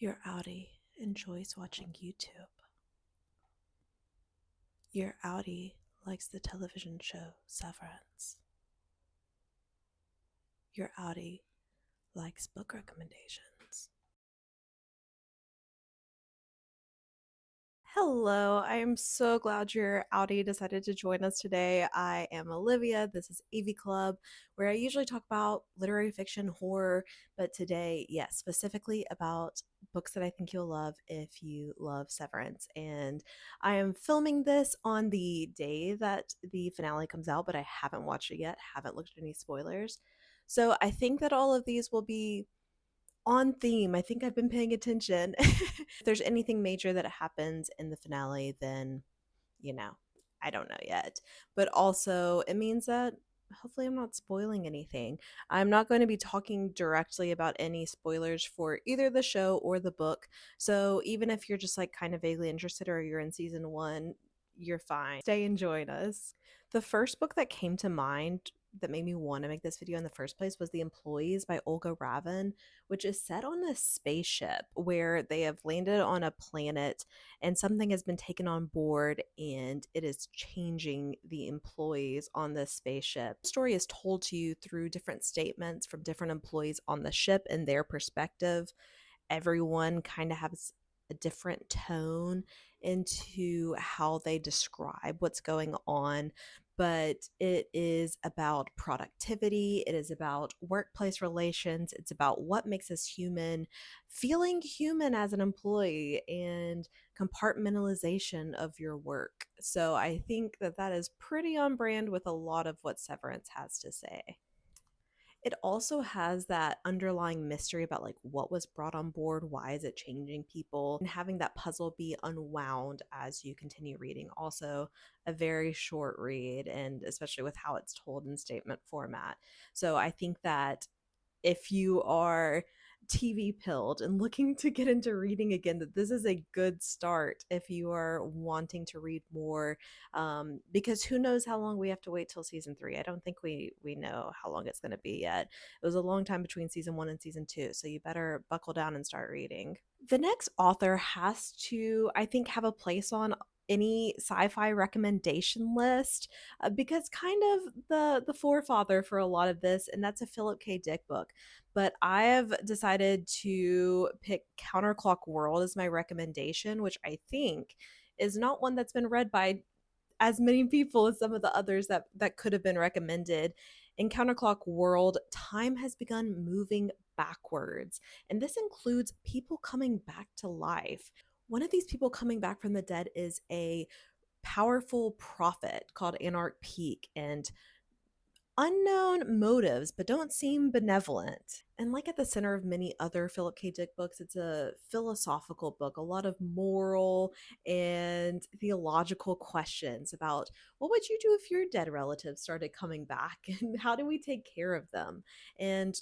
Your Audi enjoys watching YouTube. Your Audi likes the television show Severance. Your Audi likes book recommendations. Hello, I am so glad your Audi decided to join us today. I am Olivia. This is AV Club, where I usually talk about literary fiction, horror, but today, yes, specifically about books that I think you'll love if you love Severance. And I am filming this on the day that the finale comes out, but I haven't watched it yet, haven't looked at any spoilers. So I think that all of these will be on theme. I think I've been paying attention. If there's anything major that happens in the finale, then, you know, I don't know yet. But also, it means that hopefully I'm not spoiling anything. I'm not going to be talking directly about any spoilers for either the show or the book. So even if you're just like kind of vaguely interested or you're in season one, you're fine. Stay and join us. The first book that came to mind that made me want to make this video in the first place was The Employees by Olga Ravn, which is set on a spaceship where they have landed on a planet and something has been taken on board and it is changing the employees on this spaceship. The story is told to you through different statements from different employees on the ship and their perspective. Everyone kind of has a different tone into how they describe what's going on, but it is about productivity, it is about workplace relations, it's about what makes us human, feeling human as an employee, and compartmentalization of your work. So I think that that is pretty on brand with a lot of what Severance has to say. It also has that underlying mystery about like what was brought on board, why is it changing people, and having that puzzle be unwound as you continue reading. Also a very short read, and especially with how it's told in statement format. So I think that if you are TV pilled and looking to get into reading again, that this is a good start if you are wanting to read more, because who knows how long we have to wait till season 3. I don't think we know how long it's going to be yet. It was a long time between season 1 and season 2, so you better buckle down and start reading. The next author has to, I think, have a place on any sci-fi recommendation list, because kind of the forefather for a lot of this, and that's a Philip K. Dick book. But I have decided to pick Counterclock World as my recommendation, which I think is not one that's been read by as many people as some of the others that could have been recommended. In Counterclock World, time has begun moving backwards, and this includes people coming back to life. One of these people coming back from the dead is a powerful prophet called Anarch Peak, and unknown motives, but don't seem benevolent. And like at the center of many other Philip K. Dick books, it's a philosophical book, a lot of moral and theological questions about what would you do if your dead relatives started coming back and how do we take care of them? And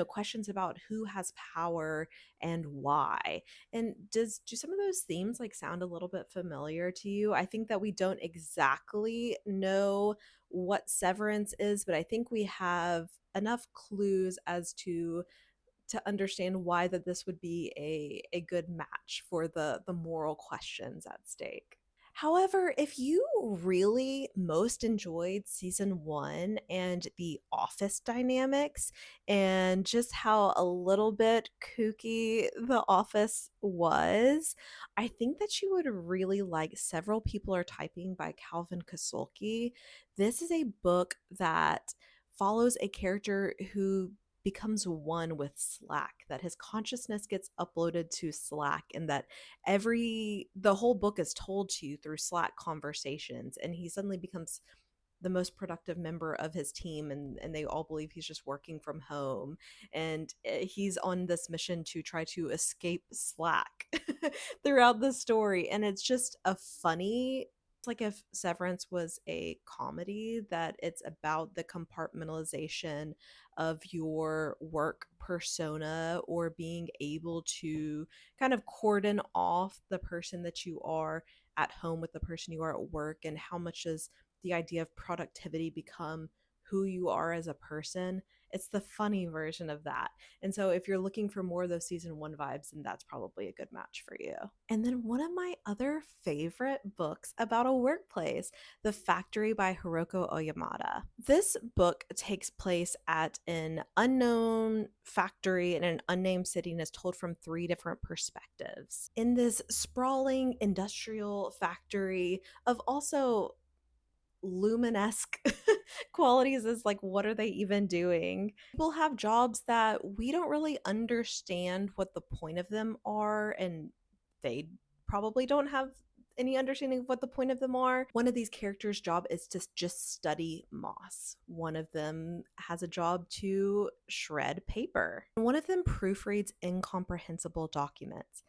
questions about who has power and why. And do some of those themes like sound a little bit familiar to you? I think that we don't exactly know what Severance is, but I think we have enough clues as to understand why that this would be a good match for the moral questions at stake. However, if you really most enjoyed season 1 and the office dynamics and just how a little bit kooky the office was, I think that you would really like Several People Are Typing by Calvin Kasulke. This is a book that follows a character who becomes one with Slack, that his consciousness gets uploaded to Slack, and that the whole book is told to you through Slack conversations, and he suddenly becomes the most productive member of his team, and they all believe he's just working from home, and he's on this mission to try to escape Slack throughout the story. And it's just a funny, it's like if Severance was a comedy, that it's about the compartmentalization of your work persona, or being able to kind of cordon off the person that you are at home with the person you are at work, and how much does the idea of productivity become who you are as a person, It's the funny version of that. And so if you're looking for more of those season one vibes, then that's probably a good match for you. And then one of my other favorite books about a workplace, The Factory by Hiroko Oyamada. This book takes place at an unknown factory in an unnamed city and is told from three different perspectives. In this sprawling industrial factory of also luminesque qualities, is like, what are they even doing? People have jobs that we don't really understand what the point of them are, and they probably don't have any understanding of what the point of them are. One of these characters' job is to just study moss. One of them has a job to shred paper. One of them proofreads incomprehensible documents.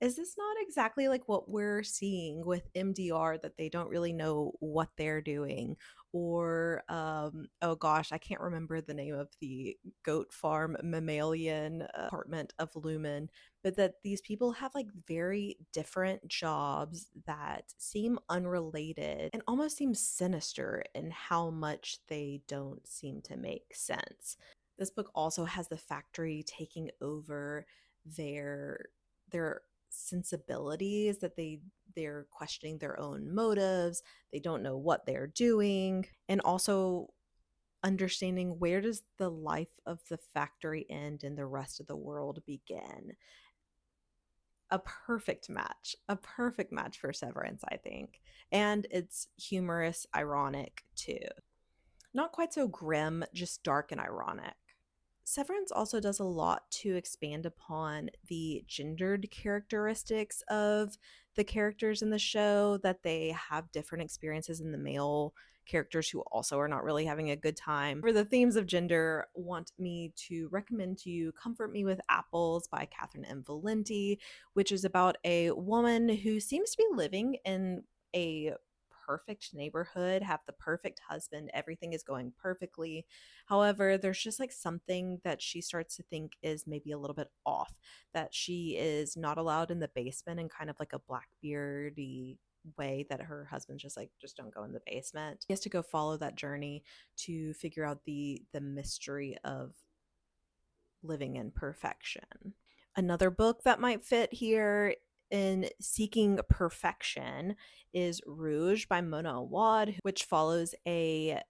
Is this not exactly like what we're seeing with MDR, that they don't really know what they're doing? Or oh gosh, I can't remember the name of the goat farm mammalian department of Lumen, but that these people have like very different jobs that seem unrelated and almost seem sinister in how much they don't seem to make sense. This book also has the factory taking over their sensibilities, that they're questioning their own motives, they don't know what they're doing, and also understanding, where does the life of the factory end and the rest of the world begin. A perfect match for Severance, I think. And it's humorous, ironic too. Not quite so grim, just dark and ironic. Severance also does a lot to expand upon the gendered characteristics of the characters in the show, that they have different experiences in the male characters who also are not really having a good time. For the themes of gender, want me to recommend to you Comfort Me with Apples by Catherynne M. Valente, which is about a woman who seems to be living in a perfect neighborhood, have the perfect husband, everything is going perfectly. However, there's just like something that she starts to think is maybe a little bit off, that she is not allowed in the basement in kind of like a Blackbeardy way, that her husband's just like, just don't go in the basement. He has to go follow that journey to figure out the mystery of living in perfection. Another book that might fit here in seeking perfection is Rouge by Mona Awad, which follows a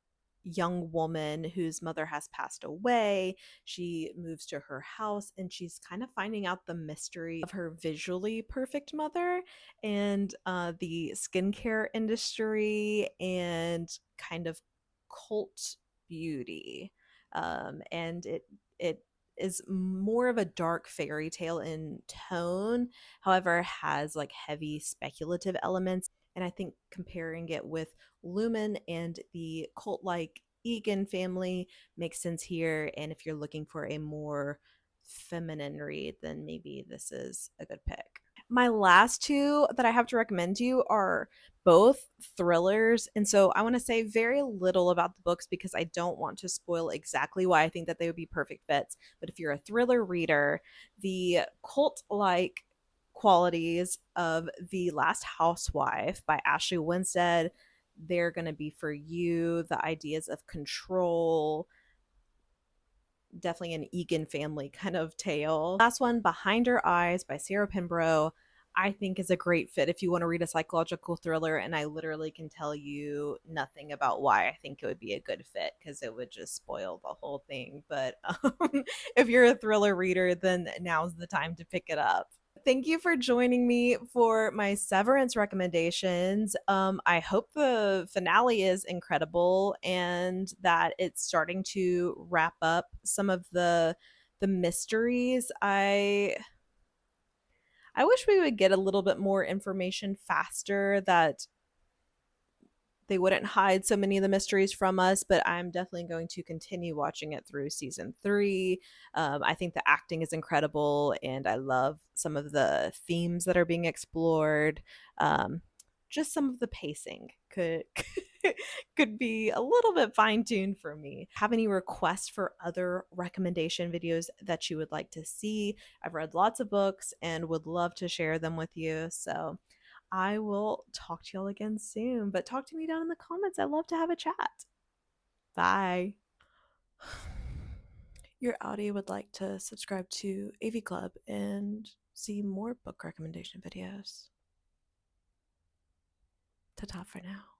young woman whose mother has passed away. She moves to her house and she's kind of finding out the mystery of her visually perfect mother, and the skincare industry and kind of cult beauty. And it is more of a dark fairy tale in tone, however, has like heavy speculative elements. And I think comparing it with Lumen and the cult like Egan family makes sense here. And if you're looking for a more feminine read, then maybe this is a good pick. My last two that I have to recommend to you are both thrillers. And so I want to say very little about the books because I don't want to spoil exactly why I think that they would be perfect fits. But if you're a thriller reader, the cult like qualities of The Last Housewife by Ashley Winstead, they're going to be for you. The ideas of control, definitely an Egan family kind of tale. Last one, Behind Her Eyes by Sarah Pinborough, I think is a great fit if you want to read a psychological thriller. And I literally can tell you nothing about why I think it would be a good fit because it would just spoil the whole thing. But if you're a thriller reader, then now's the time to pick it up. Thank you for joining me for my Severance recommendations. I hope the finale is incredible and that it's starting to wrap up some of the mysteries. I wish we would get a little bit more information faster, that they wouldn't hide so many of the mysteries from us, but I'm definitely going to continue watching it through season 3. I think the acting is incredible, and I love some of the themes that are being explored. Just some of the pacing could could be a little bit fine-tuned for me. Have any requests for other recommendation videos that you would like to see? I've read lots of books and would love to share them with you. So I will talk to y'all again soon, but talk to me down in the comments. I love to have a chat. Bye. your Audi would like to subscribe to AV Club and see more book recommendation videos. Ta-ta for now.